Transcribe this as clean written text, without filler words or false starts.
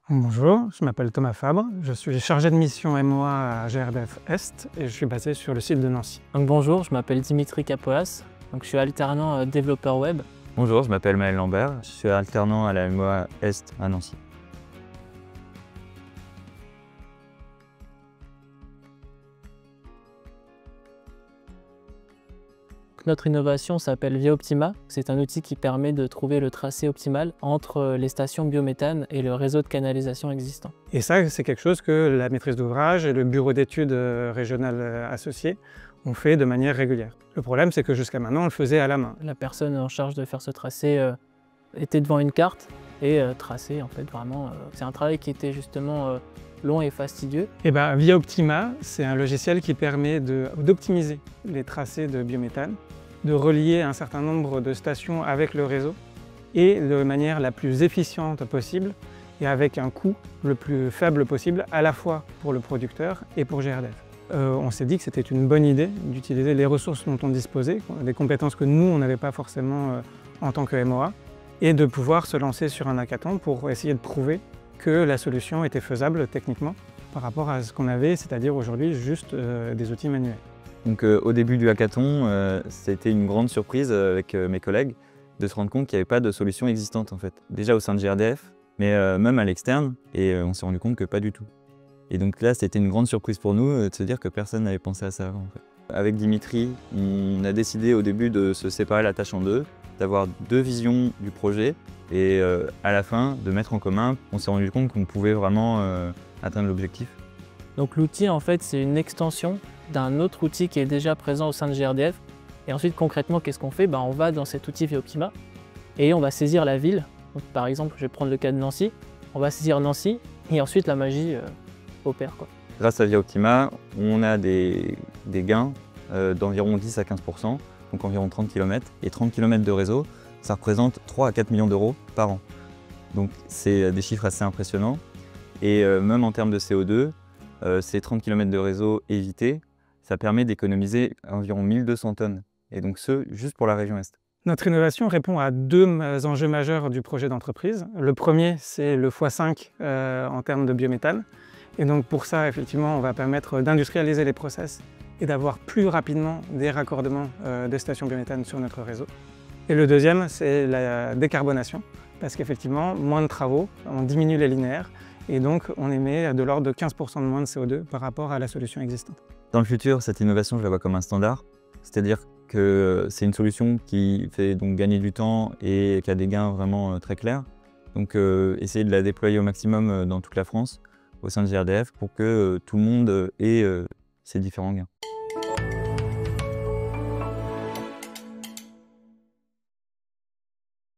Bonjour, je m'appelle Thomas Fabre, je suis chargé de mission MOA à GRDF Est et je suis basé sur le site de Nancy. Donc bonjour, je m'appelle Dimitri Capoas, je suis alternant développeur web. Bonjour, je m'appelle Maël Lambert, je suis alternant à la MOA Est à Nancy. Notre innovation s'appelle Via Optima. C'est un outil qui permet de trouver le tracé optimal entre les stations biométhane et le réseau de canalisation existant. Et ça, c'est quelque chose que la maîtrise d'ouvrage et le bureau d'études régional associé ont fait de manière régulière. Le problème, c'est que jusqu'à maintenant, on le faisait à la main. La personne en charge de faire ce tracé était devant une carte et traçait en fait vraiment. C'est un travail qui était justement long et fastidieux. Et Via Optima, c'est un logiciel qui permet d'optimiser les tracés de biométhane, de relier un certain nombre de stations avec le réseau et de manière la plus efficiente possible et avec un coût le plus faible possible à la fois pour le producteur et pour GRDF. On s'est dit que c'était une bonne idée d'utiliser les ressources dont on disposait, des compétences que nous, on n'avait pas forcément en tant que MOA, et de pouvoir se lancer sur un hackathon pour essayer de prouver que la solution était faisable techniquement par rapport à ce qu'on avait, c'est-à-dire aujourd'hui juste des outils manuels. Donc au début du hackathon, c'était une grande surprise avec mes collègues de se rendre compte qu'il n'y avait pas de solution existante en fait. Déjà au sein de GRDF, mais même à l'externe, et on s'est rendu compte que pas du tout. Et donc là, c'était une grande surprise pour nous de se dire que personne n'avait pensé à ça avant. En fait. Avec Dimitri, on a décidé au début de se séparer la tâche en deux, d'avoir deux visions du projet, et à la fin, de mettre en commun, on s'est rendu compte qu'on pouvait vraiment atteindre l'objectif. Donc l'outil en fait c'est une extension d'un autre outil qui est déjà présent au sein de GRDF. Et ensuite concrètement qu'est-ce qu'on fait? On va dans cet outil Via Optima et on va saisir la ville. Donc, par exemple je vais prendre le cas de Nancy, on va saisir Nancy et ensuite la magie opère. Grâce à Via Optima, on a des gains d'environ 10 à 15%, donc environ 30 km. Et 30 km de réseau, ça représente 3 à 4 millions d'euros par an. Donc c'est des chiffres assez impressionnants. Et même en termes de CO2, ces 30 km de réseau évités, ça permet d'économiser environ 1200 tonnes. Et donc ce, juste pour la région Est. Notre innovation répond à deux enjeux majeurs du projet d'entreprise. Le premier, c'est le x5 en termes de biométhane. Et donc pour ça, effectivement, on va permettre d'industrialiser les process et d'avoir plus rapidement des raccordements de stations biométhane sur notre réseau. Et le deuxième, c'est la décarbonation, parce qu'effectivement, moins de travaux, on diminue les linéaires, et donc on émet de l'ordre de 15% de moins de CO2 par rapport à la solution existante. Dans le futur, cette innovation, je la vois comme un standard, c'est-à-dire que c'est une solution qui fait donc gagner du temps et qui a des gains vraiment très clairs. Donc essayer de la déployer au maximum dans toute la France, au sein de GRDF, pour que tout le monde ait ces différents gains.